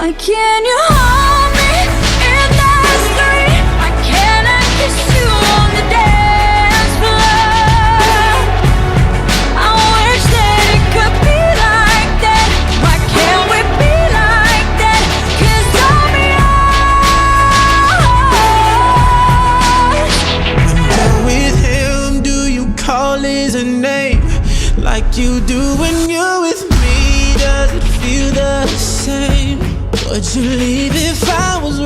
Why can't you hold me in the street? Why can't I kiss you on the dance floor? I wish that it could be like that. Why can't we be like that? 'Cause I'm yours. When you're with him, do you call his name like you do when you're with me? Does it feel the same? Would you leave if I was